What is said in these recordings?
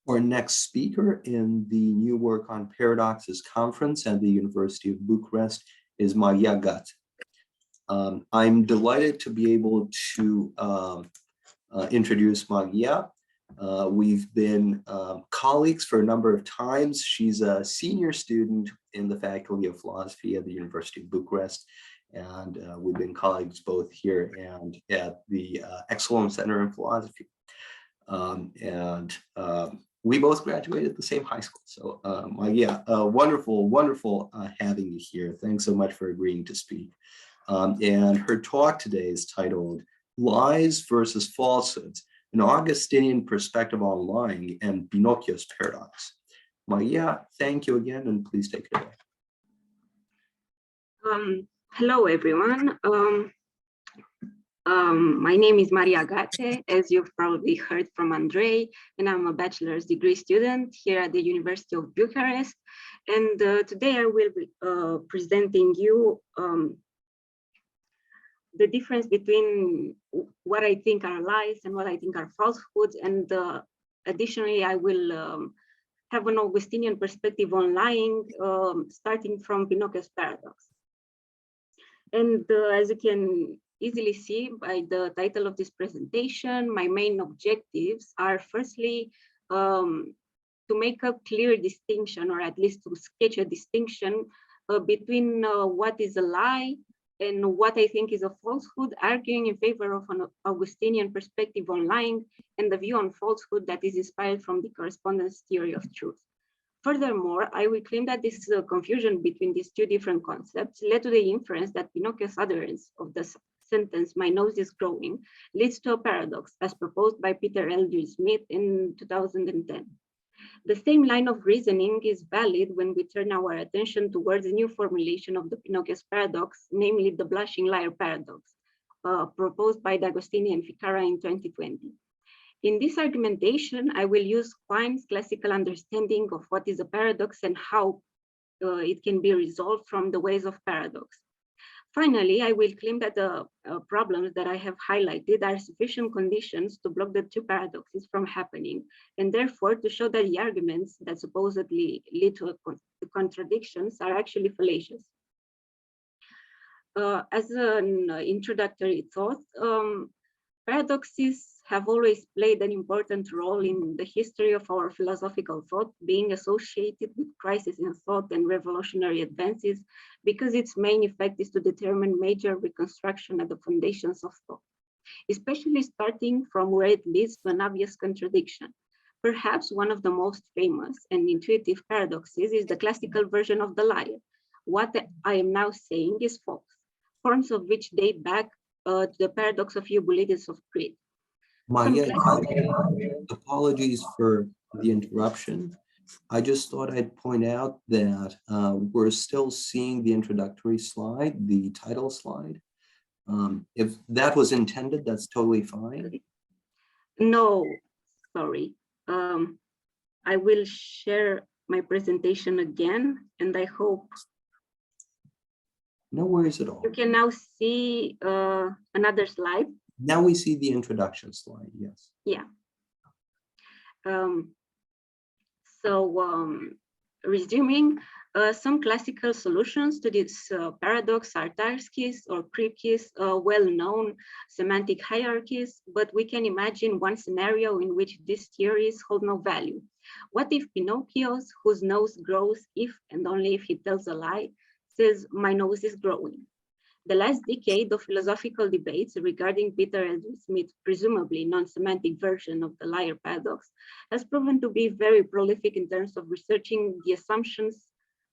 Our next speaker in the New Work on Paradoxes conference at the University of Bucharest is Gațe. I'm delighted to be able to introduce Maria. We've been colleagues for a number of times. She's a senior student in the Faculty of Philosophy at the University of Bucharest, and we've been colleagues both here and at the Excellence Center in Philosophy. We both graduated at the same high school. So Maria, wonderful having you here. Thanks so much for agreeing to speak. And her talk today is titled Lies versus Falsehoods, an Augustinian Perspective on Lying and Pinocchio's Paradox. Maria, thank you again, and please take it away. Hello, everyone. My name is Maria Gațe, as you've probably heard from Andrei, and I'm a bachelor's degree student here at the University of Bucharest. And today I will be presenting you the difference between what I think are lies and what I think are falsehoods. And additionally, I will have an Augustinian perspective on lying, starting from Pinocchio's paradox. And as you can easily see by the title of this presentation, my main objectives are firstly to make a clear distinction, or at least to sketch a distinction between what is a lie and what I think is a falsehood, arguing in favor of an Augustinian perspective on lying and the view on falsehood that is inspired from the correspondence theory of truth. Furthermore, I will claim that this confusion between these two different concepts led to the inference that Pinocchio's utterance of the sentence, "My nose is growing," leads to a paradox, as proposed by Peter Eldridge Smith in 2010. The same line of reasoning is valid when we turn our attention towards a new formulation of the Pinocchio's paradox, namely the blushing liar paradox, proposed by the Augustinian Ficara in 2020. In this argumentation, I will use Quine's classical understanding of what is a paradox and how it can be resolved from the ways of paradox. Finally, I will claim that the problems that I have highlighted are sufficient conditions to block the two paradoxes from happening, and therefore to show that the arguments that supposedly lead to contradictions are actually fallacious. As an introductory thought, paradoxes have always played an important role in the history of our philosophical thought, being associated with crisis in thought and revolutionary advances, because its main effect is to determine major reconstruction at the foundations of thought, especially starting from where it leads to an obvious contradiction. Perhaps one of the most famous and intuitive paradoxes is the classical version of the liar. What I am now saying is false, forms of which date back to the paradox of Eubulides of Crete. Maria, apologies for the interruption. I just thought I'd point out that we're still seeing the introductory slide, the title slide. If that was intended, that's totally fine. No, sorry. I will share my presentation again, and I hope no worries at all. You can now see another slide. Now we see the introduction slide, yes. Yeah. Resuming, some classical solutions to this paradox are Tarski's or Kripke's well-known semantic hierarchies, but we can imagine one scenario in which these theories hold no value. What if Pinocchio's, whose nose grows if and only if he tells a lie, says, "My nose is growing"? The last decade of philosophical debates regarding Peter Eldridge Smith's presumably non-semantic version of the liar paradox has proven to be very prolific in terms of researching the assumptions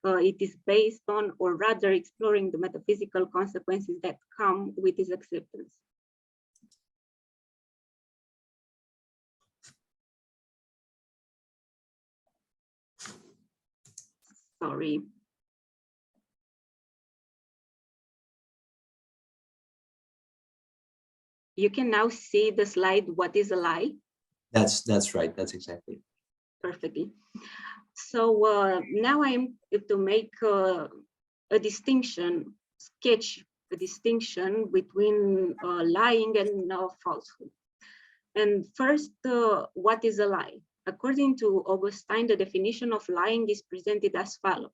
it is based on, or rather exploring the metaphysical consequences that come with its acceptance. Sorry. You can now see the slide, "What is a lie?" That's right, that's exactly. Perfectly. So now I am to make a distinction, sketch a distinction between lying and falsehood. And first, what is a lie? According to Augustine, the definition of lying is presented as follows.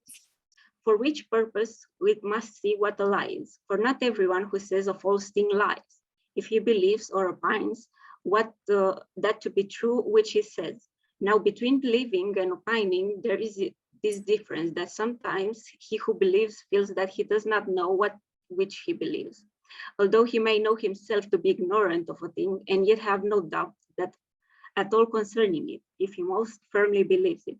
For which purpose we must see what a lie is, for not everyone who says a false thing lies, if he believes or opines that to be true which he says. Now between believing and opining, there is this difference that sometimes he who believes feels that he does not know which he believes, although he may know himself to be ignorant of a thing and yet have no doubt that at all concerning it, if he most firmly believes it.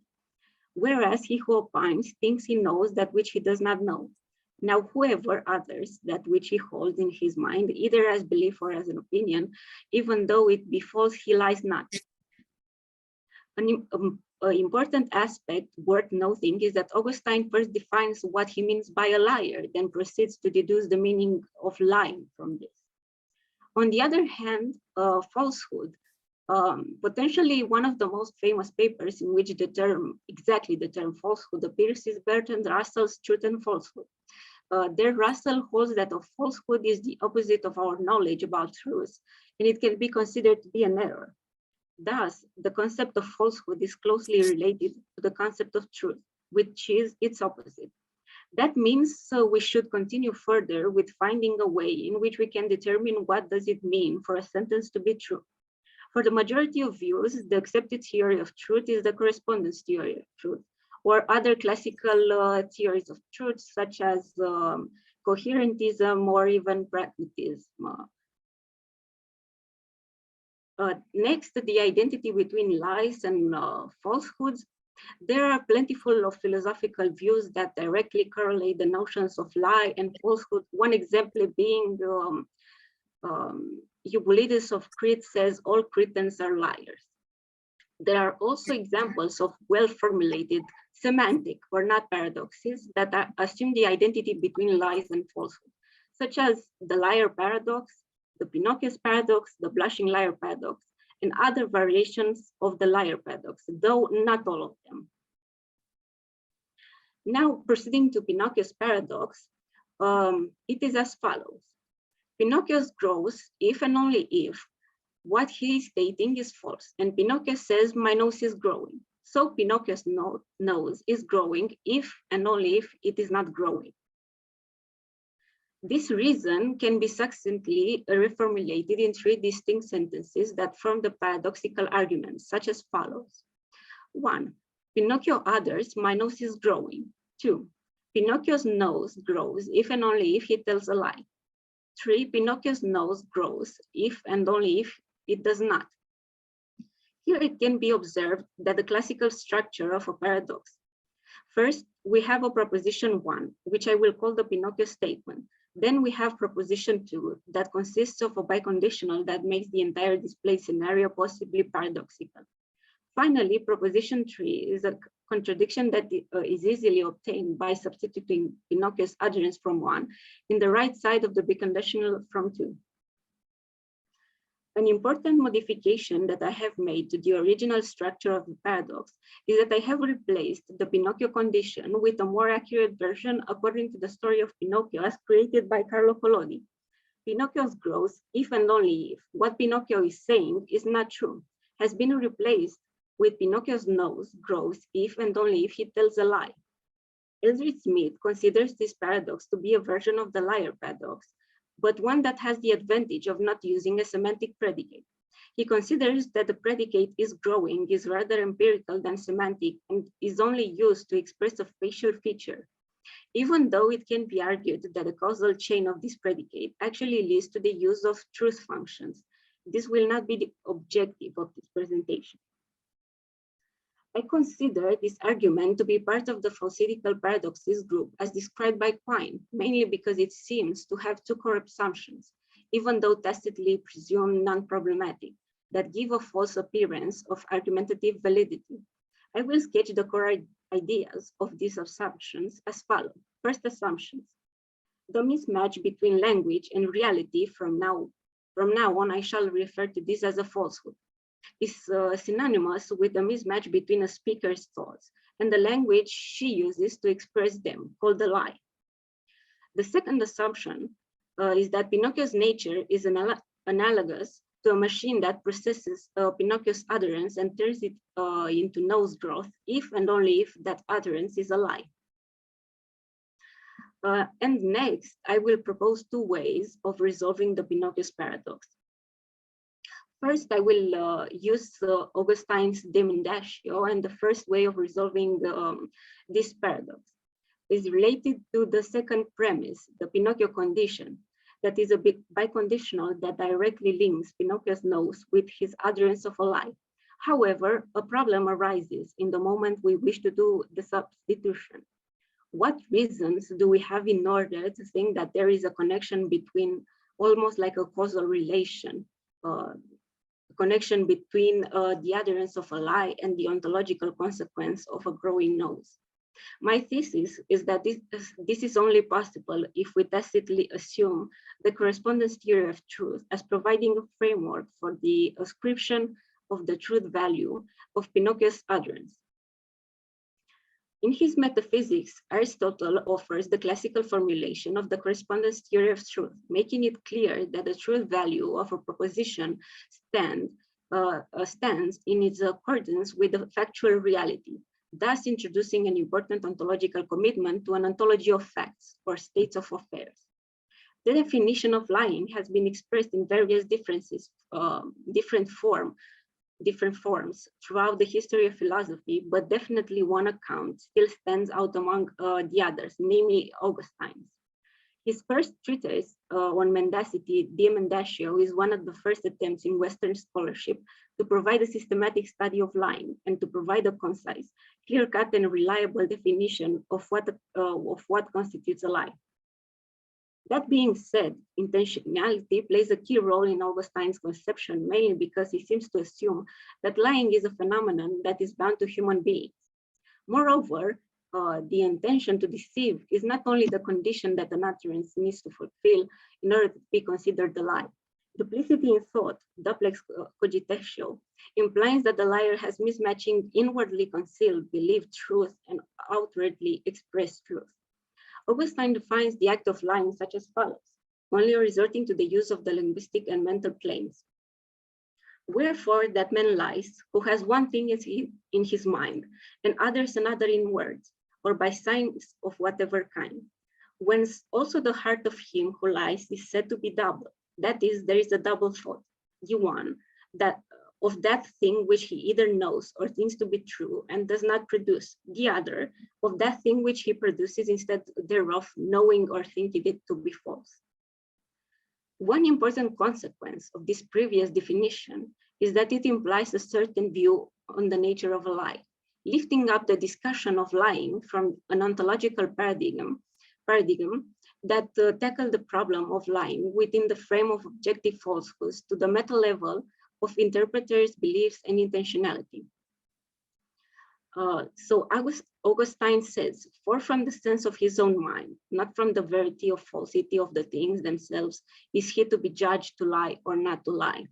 Whereas he who opines thinks he knows that which he does not know. Now whoever utters that which he holds in his mind, either as belief or as an opinion, even though it be false, he lies not. An important aspect worth noting is that Augustine first defines what he means by a liar, then proceeds to deduce the meaning of lying from this. On the other hand, falsehood, potentially one of the most famous papers in which the term falsehood appears is Bertrand Russell's Truth and Falsehood. There Russell holds that a falsehood is the opposite of our knowledge about truth, and it can be considered to be an error. Thus, the concept of falsehood is closely related to the concept of truth, which is its opposite. That means we should continue further with finding a way in which we can determine what does it mean for a sentence to be true. For the majority of views, the accepted theory of truth is the correspondence theory of truth, or other classical theories of truth, such as coherentism or even pragmatism. Next, the identity between lies and falsehoods. There are plentiful of philosophical views that directly correlate the notions of lie and falsehood. One example being Eubulides of Crete says all Cretans are liars. There are also examples of well-formulated semantic or not paradoxes that assume the identity between lies and falsehood, such as the liar paradox, the Pinocchio's paradox, the blushing liar paradox, and other variations of the liar paradox, though not all of them. Now, proceeding to Pinocchio's paradox, it is as follows. Pinocchio grows if and only if what he is stating is false, and Pinocchio says, my nose is growing. So Pinocchio's nose is growing if and only if it is not growing. This reason can be succinctly reformulated in three distinct sentences that form the paradoxical argument, such as follows. 1. Pinocchio utters, my nose is growing. 2. Pinocchio's nose grows if and only if he tells a lie. 3. Pinocchio's nose grows if and only if it does not. Here it can be observed that the classical structure of a paradox. First, we have a proposition 1, which I will call the Pinocchio statement. Then we have proposition 2 that consists of a biconditional that makes the entire display scenario possibly paradoxical. Finally, proposition 3 is a contradiction that is easily obtained by substituting Pinocchio's utterance from 1 in the right side of the biconditional from 2. An important modification that I have made to the original structure of the paradox is that I have replaced the Pinocchio condition with a more accurate version according to the story of Pinocchio as created by Carlo Collodi. Pinocchio's grows if and only if what Pinocchio is saying is not true, has been replaced with Pinocchio's nose grows if and only if he tells a lie. Eldridge Smith considers this paradox to be a version of the liar paradox, but one that has the advantage of not using a semantic predicate. He considers that the predicate is growing is rather empirical than semantic and is only used to express a facial feature, even though it can be argued that the causal chain of this predicate actually leads to the use of truth functions. This will not be the objective of this presentation. I consider this argument to be part of the falsidical paradoxes group as described by Quine, mainly because it seems to have two core assumptions, even though tacitly presumed non-problematic, that give a false appearance of argumentative validity. I will sketch the core ideas of these assumptions as follows. First assumptions. The mismatch between language and reality from now on, I shall refer to this as a falsehood, is synonymous with the mismatch between a speaker's thoughts and the language she uses to express them, called a lie. The second assumption is that Pinocchio's nature is analogous to a machine that processes Pinocchio's utterance and turns it into nose growth if and only if that utterance is a lie. And next, I will propose two ways of resolving the Pinocchio's paradox. First, I will use Augustine's de mendatio, and the first way of resolving this paradox is related to the second premise, the Pinocchio condition, that is a biconditional that directly links Pinocchio's nose with his utterance of a lie. However, a problem arises in the moment we wish to do the substitution. What reasons do we have in order to think that there is a connection between, almost like a causal relation, connection between the utterance of a lie and the ontological consequence of a growing nose? My thesis is that this is only possible if we tacitly assume the correspondence theory of truth as providing a framework for the ascription of the truth value of Pinocchio's utterance. In his Metaphysics, Aristotle offers the classical formulation of the correspondence theory of truth, making it clear that the truth value of a proposition stands in its accordance with the factual reality, thus introducing an important ontological commitment to an ontology of facts or states of affairs. The definition of lying has been expressed in various different forms throughout the history of philosophy, but definitely one account still stands out among the others, namely Augustine's. His first treatise on mendacity, De Mendatio, is one of the first attempts in Western scholarship to provide a systematic study of lying and to provide a concise, clear-cut and reliable definition of what constitutes a lie. That being said, intentionality plays a key role in Augustine's conception, mainly because he seems to assume that lying is a phenomenon that is bound to human beings. Moreover, the intention to deceive is not only the condition that an utterance needs to fulfill in order to be considered a lie. Duplicity in thought, duplex cogitatio, implies that the liar has mismatching inwardly concealed believed truth and outwardly expressed truth. Augustine defines the act of lying such as follows, only resorting to the use of the linguistic and mental planes. Wherefore that man lies, who has one thing in his mind, and others another in words, or by signs of whatever kind. Whence also the heart of him who lies is said to be double. That is, there is a double thought, the one that of that thing which he either knows or thinks to be true and does not produce, the other of that thing which he produces instead thereof, knowing or thinking it to be false. One important consequence of this previous definition is that it implies a certain view on the nature of a lie, lifting up the discussion of lying from an ontological paradigm that tackled the problem of lying within the frame of objective falsehoods to the meta level of interpreters' beliefs and intentionality. So Augustine says, for from the sense of his own mind, not from the verity or falsity of the things themselves, is he to be judged to lie or not to lie.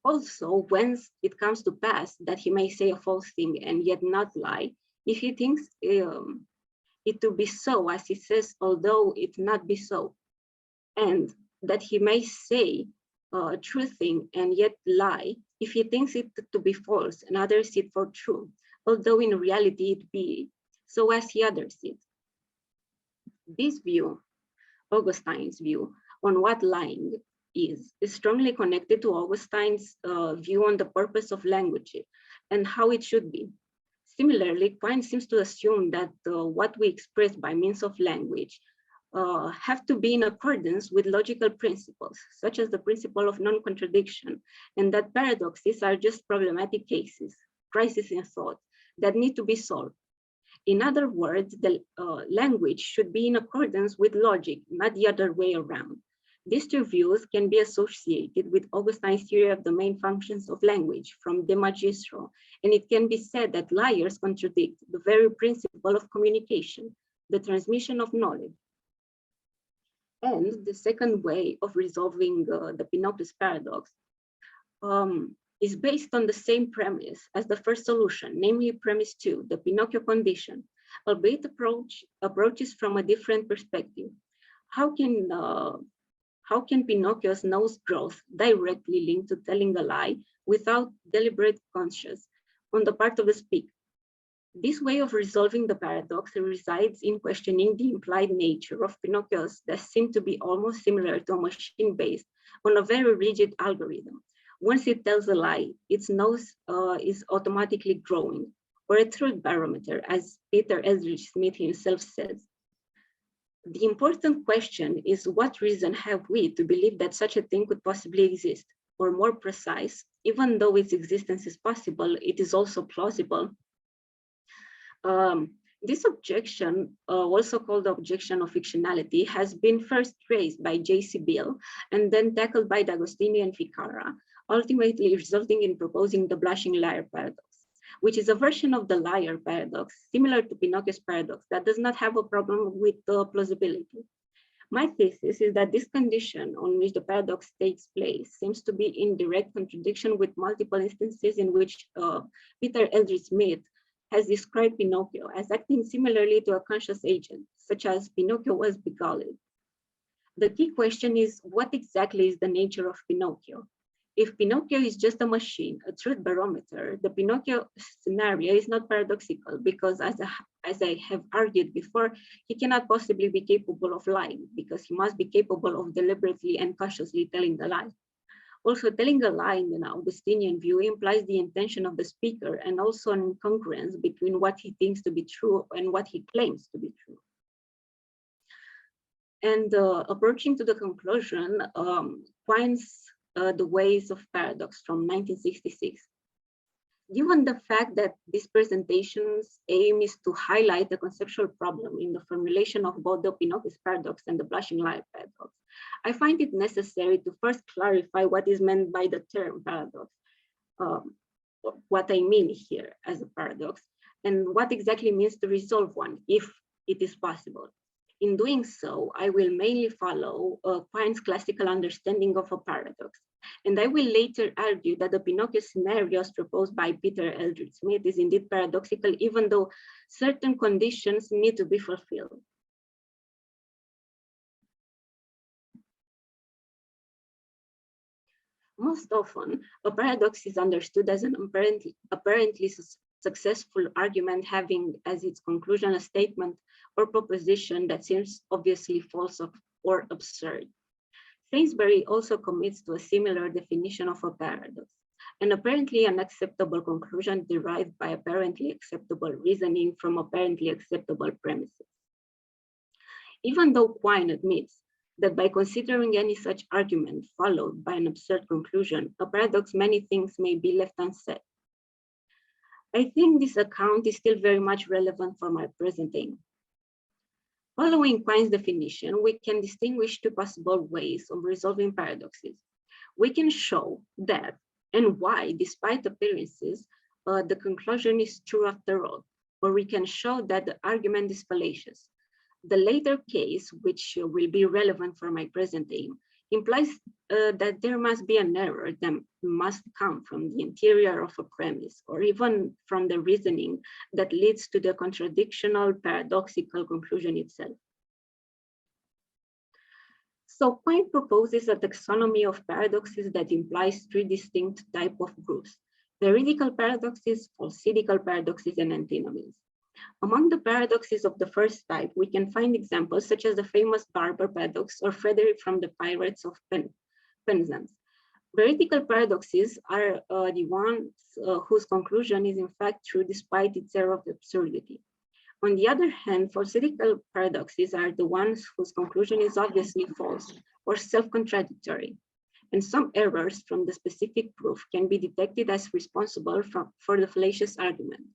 Also, whence it comes to pass that he may say a false thing and yet not lie, if he thinks it to be so, as he says, although it not be so, and that he may say a true thing and yet lie, if he thinks it to be false and others it for true, although in reality it be so as he others it. This view, Augustine's view on what lying is strongly connected to Augustine's view on the purpose of language and how it should be. Similarly, Quine seems to assume that what we express by means of language have to be in accordance with logical principles, such as the principle of non-contradiction, and that paradoxes are just problematic cases, crises in thought, that need to be solved. In other words, the language should be in accordance with logic, not the other way around. These two views can be associated with Augustine's theory of the main functions of language from De Magistro, and it can be said that liars contradict the very principle of communication, the transmission of knowledge. And the second way of resolving the Pinocchio's paradox is based on the same premise as the first solution, namely premise 2, the Pinocchio condition, albeit approaches from a different perspective. How can How can Pinocchio's nose growth directly link to telling a lie without deliberate conscience on the part of the speaker? This way of resolving the paradox resides in questioning the implied nature of Pinocchio's that seem to be almost similar to a machine based on a very rigid algorithm. Once it tells a lie, its nose is automatically growing, or a truth barometer, as Peter Eldridge Smith himself says. The important question is, what reason have we to believe that such a thing could possibly exist? Or more precise, even though its existence is possible, it is also plausible. This objection, also called the objection of fictionality, has been first raised by J.C. Bill and then tackled by D'Agostini and Ficarra, ultimately resulting in proposing the blushing liar paradox, which is a version of the liar paradox, similar to Pinocchio's paradox, that does not have a problem with plausibility. My thesis is that this condition on which the paradox takes place seems to be in direct contradiction with multiple instances in which Peter Eldridge Smith has described Pinocchio as acting similarly to a conscious agent, such as Pinocchio was beguiled. The key question is, what exactly is the nature of Pinocchio? If Pinocchio is just a machine, a truth barometer, the Pinocchio scenario is not paradoxical because, as I have argued before, he cannot possibly be capable of lying because he must be capable of deliberately and consciously telling the lie. Also, telling a lie in an Augustinian view implies the intention of the speaker and also an incongruence between what he thinks to be true and what he claims to be true. And approaching to the conclusion, Quine's The Ways of Paradox from 1966. Given the fact that this presentation's aim is to highlight the conceptual problem in the formulation of both the Pinocchio's paradox and the blushing liar paradox, I find it necessary to first clarify what is meant by the term paradox, what I mean here as a paradox, and what exactly means to resolve one, if it is possible. In doing so, I will mainly follow Quine's classical understanding of a paradox, and I will later argue that the Pinocchio scenarios proposed by Peter Eldridge Smith is indeed paradoxical, even though certain conditions need to be fulfilled. Most often, a paradox is understood as an apparently successful argument having as its conclusion a statement or proposition that seems obviously false or absurd. Sainsbury also commits to a similar definition of a paradox, an apparently unacceptable conclusion derived by apparently acceptable reasoning from apparently acceptable premises. Even though Quine admits that by considering any such argument followed by an absurd conclusion, a paradox, many things may be left unsaid. I think this account is still very much relevant for my present aim. Following Quine's definition, we can distinguish two possible ways of resolving paradoxes. We can show that and why, despite appearances, the conclusion is true after all, or we can show that the argument is fallacious. The later case, which will be relevant for my present aim, implies that there must be an error that must come from the interior of a premise, or even from the reasoning that leads to the contradictional, paradoxical conclusion itself. So Quine proposes a taxonomy of paradoxes that implies three distinct types of groups: veridical paradoxes, falsidical paradoxes, and antinomies. Among the paradoxes of the first type, we can find examples such as the famous Barber paradox or Frederick from the Pirates of Penzance. Veridical paradoxes are the ones whose conclusion is in fact true despite its air of absurdity. On the other hand, falsidical paradoxes are the ones whose conclusion is obviously false or self-contradictory, and some errors from the specific proof can be detected as responsible for the fallacious argument.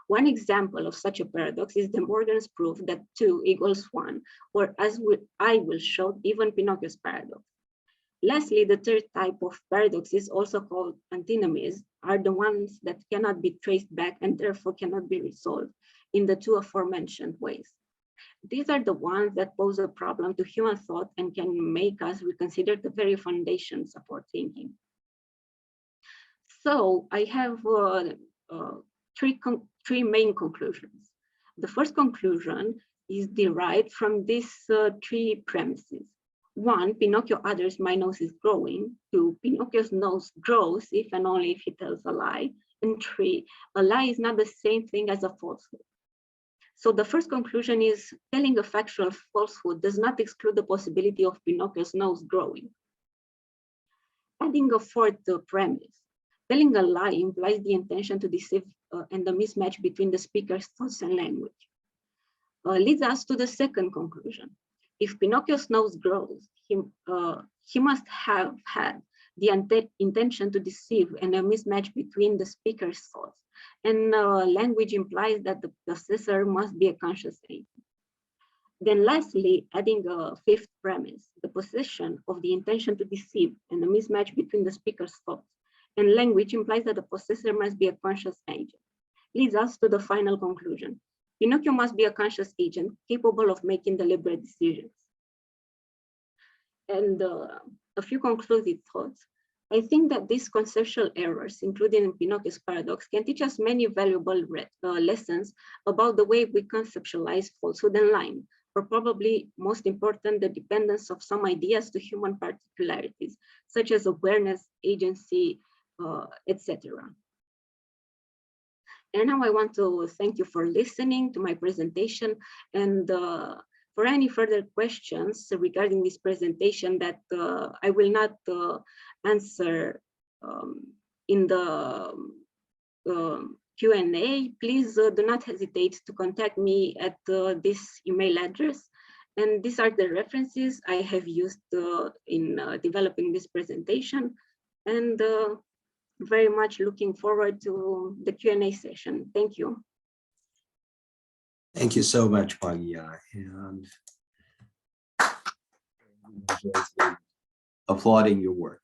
One example of such a paradox is De Morgan's proof that 2 equals 1, or as I will show, even Pinocchio's paradox. Lastly, the third type of paradoxes, also called antinomies, are the ones that cannot be traced back and therefore cannot be resolved in the two aforementioned ways. These are the ones that pose a problem to human thought and can make us reconsider the very foundations of our thinking. So I have three main conclusions. The first conclusion is derived from these three premises. 1, Pinocchio utters my nose is growing. 2, Pinocchio's nose grows if and only if he tells a lie. And 3, a lie is not the same thing as a falsehood. So the first conclusion is telling a factual falsehood does not exclude the possibility of Pinocchio's nose growing. Adding a fourth premise, telling a lie implies the intention to deceive and the mismatch between the speaker's thoughts and language. Leads us to the second conclusion. If Pinocchio's nose grows, he must have had the intention to deceive, and a mismatch between the speaker's thoughts and language implies that the possessor must be a conscious agent. Then lastly, adding a fifth premise, the possession of the intention to deceive and the mismatch between the speaker's thoughts and language implies that the possessor must be a conscious agent. Leads us to the final conclusion. Pinocchio must be a conscious agent capable of making deliberate decisions. And a few conclusive thoughts. I think that these conceptual errors, including in Pinocchio's paradox, can teach us many valuable lessons about the way we conceptualize falsehood and lying, or probably most important, the dependence of some ideas to human particularities, such as awareness, agency, etc. And now I want to thank you for listening to my presentation, and for any further questions regarding this presentation that I will not answer in the Q&A, please do not hesitate to contact me at this email address. And these are the references I have used in developing this presentation. And very much looking forward to the Q&A session. Thank you. Thank you so much, Magia. And applauding your work.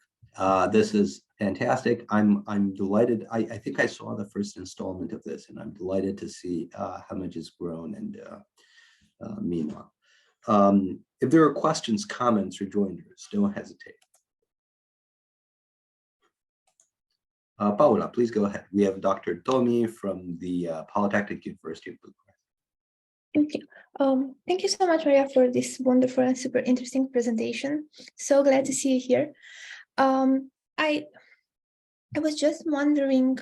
This is fantastic. I'm delighted. I think I saw the first installment of this, and I'm delighted to see how much has grown. And meanwhile, if there are questions, comments, or joinders, don't hesitate. Paula, please go ahead. We have Dr. Tomi from the Polytechnic University of Bucharest. Thank you. Thank you so much, Maria, for this wonderful and super interesting presentation. So glad to see you here. I was just wondering,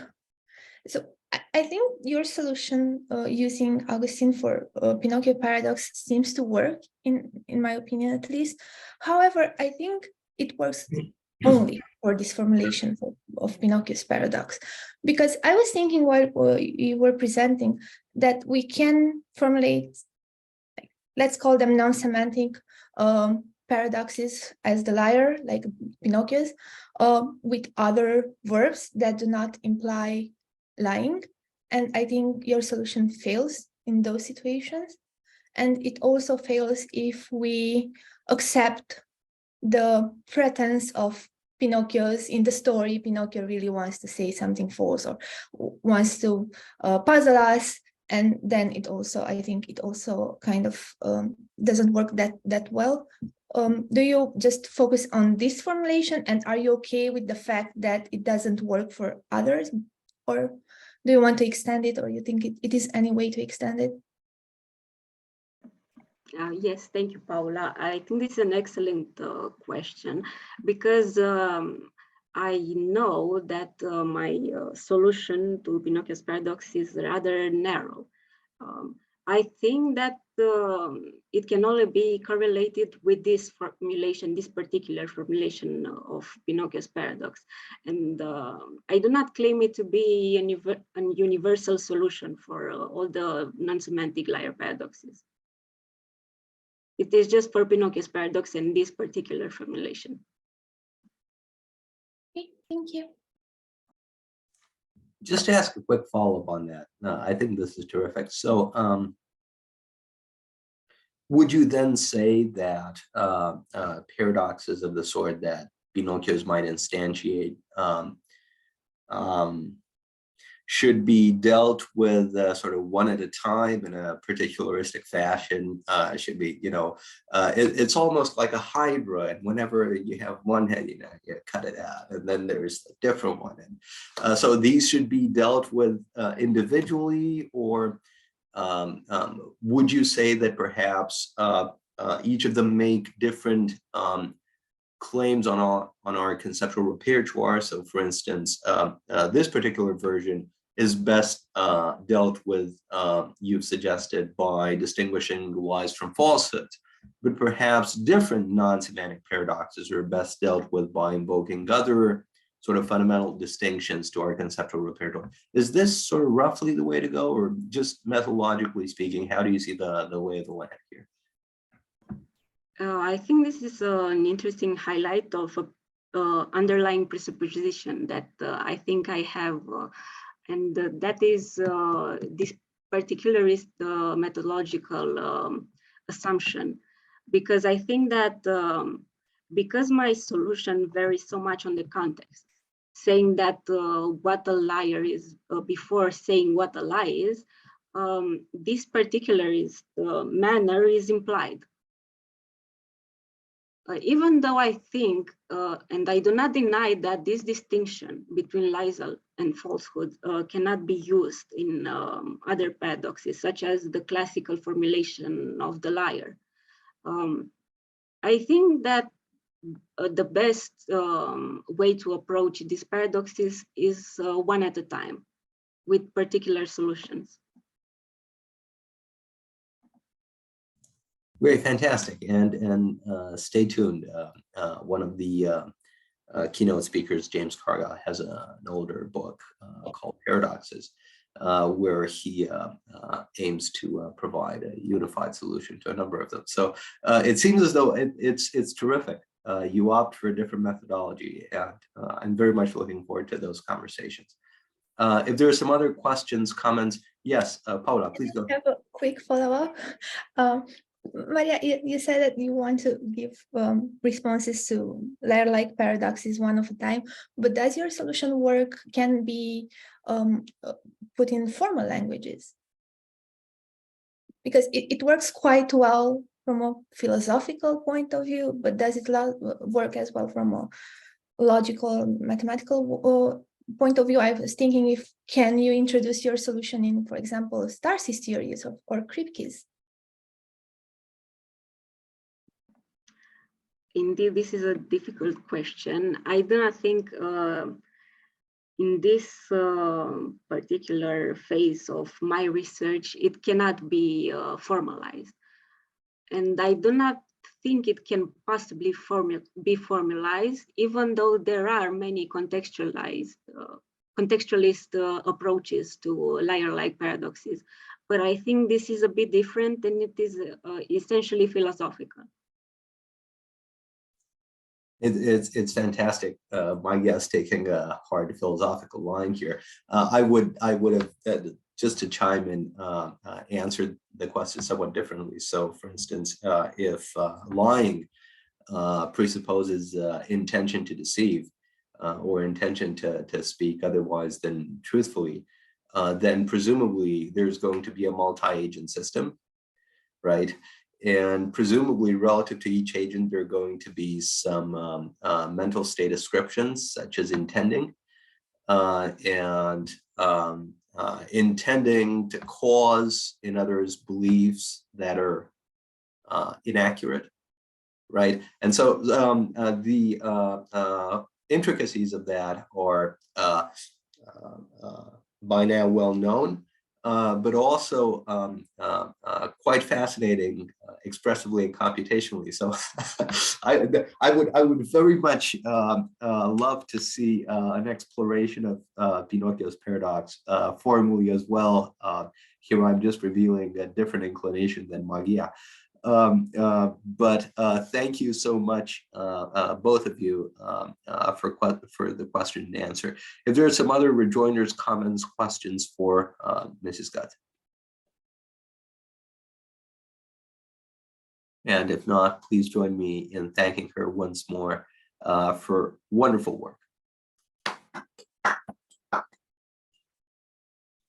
so I think your solution using Augustine for Pinocchio paradox seems to work, in my opinion at least. However, I think it works only for this formulation of Pinocchio's paradox, because I was thinking while you were presenting that we can formulate, let's call them non-semantic paradoxes as the liar, like Pinocchio's, with other verbs that do not imply lying. And I think your solution fails in those situations. And it also fails if we accept the pretense of Pinocchio's in the story. Pinocchio really wants to say something false or wants to puzzle us, and then it also, I think it also kind of doesn't work that well. Do you just focus on this formulation, and are you okay with the fact that it doesn't work for others, or do you want to extend it, or you think it is any way to extend it? Yes, thank you, Paula. I think this is an excellent question, because I know that my solution to Pinocchio's paradox is rather narrow. I think that it can only be correlated with this formulation, this particular formulation of Pinocchio's paradox. And I do not claim it to be a universal solution for all the non-semantic liar paradoxes. It is just for Pinocchio's paradox and this particular formulation. Okay, thank you. Just to ask a quick follow-up on that. I think this is terrific. So would you then say that paradoxes of the sort that Pinocchio's might instantiate should be dealt with sort of one at a time in a particularistic fashion? Should be, it's almost like a hydra, and whenever you have one head, you cut it out, and then there's a different one. And so these should be dealt with individually, or would you say that perhaps each of them make different claims on our conceptual repertoire. So for instance, this particular version is best dealt with, you've suggested, by distinguishing lies from falsehoods, but perhaps different non-semantic paradoxes are best dealt with by invoking other sort of fundamental distinctions to our conceptual repertoire. Is this sort of roughly the way to go, or just methodologically speaking, how do you see the lay of the land here? I think this is an interesting highlight of a underlying presupposition that I think I have, and that is this particularist methodological assumption, because I think that because my solution varies so much on the context, saying that what a liar is before saying what a lie is, this particularist manner is implied. Even though I think, and I do not deny that this distinction between lies and falsehoods cannot be used in other paradoxes, such as the classical formulation of the liar. I think that the best way to approach these paradoxes is one at a time, with particular solutions. Great, fantastic, and stay tuned. One of the keynote speakers, James Cargill, has an older book called Paradoxes, where he aims to provide a unified solution to a number of them. So it seems as though it's terrific. You opt for a different methodology, and I'm very much looking forward to those conversations. If there are some other questions, comments, yes, Paula, please go. I have a quick follow-up. Maria, you said that you want to give responses to liar-like paradoxes one of a time, but does your solution work can be put in formal languages? Because it works quite well from a philosophical point of view, but does it work as well from a logical, mathematical point of view? I was thinking, if can you introduce your solution in, for example, star-system theories or Kripke's? Indeed, this is a difficult question. I do not think in this particular phase of my research, it cannot be formalized. And I do not think it can possibly be formalized, even though there are many contextualist approaches to liar-like paradoxes. But I think this is a bit different, and it is essentially philosophical. It's fantastic. My guest taking a hard philosophical line here. I would have just to chime in, answered the question somewhat differently. So, for instance, if lying presupposes intention to deceive or intention to speak otherwise than truthfully, then presumably there's going to be a multi-agent system, right? And presumably relative to each agent, there are going to be some mental state ascriptions, such as intending, and intending to cause in others beliefs that are inaccurate, right? And so the intricacies of that are by now well known, but also quite fascinating expressively and computationally. So I would very much love to see an exploration of Pinocchio's paradox formally as well. Here I'm just revealing a different inclination than Magia. But thank you so much, both of you, for the question and answer. If there are some other rejoinders, comments, questions for Mrs. Gațe. And if not, please join me in thanking her once more for wonderful work.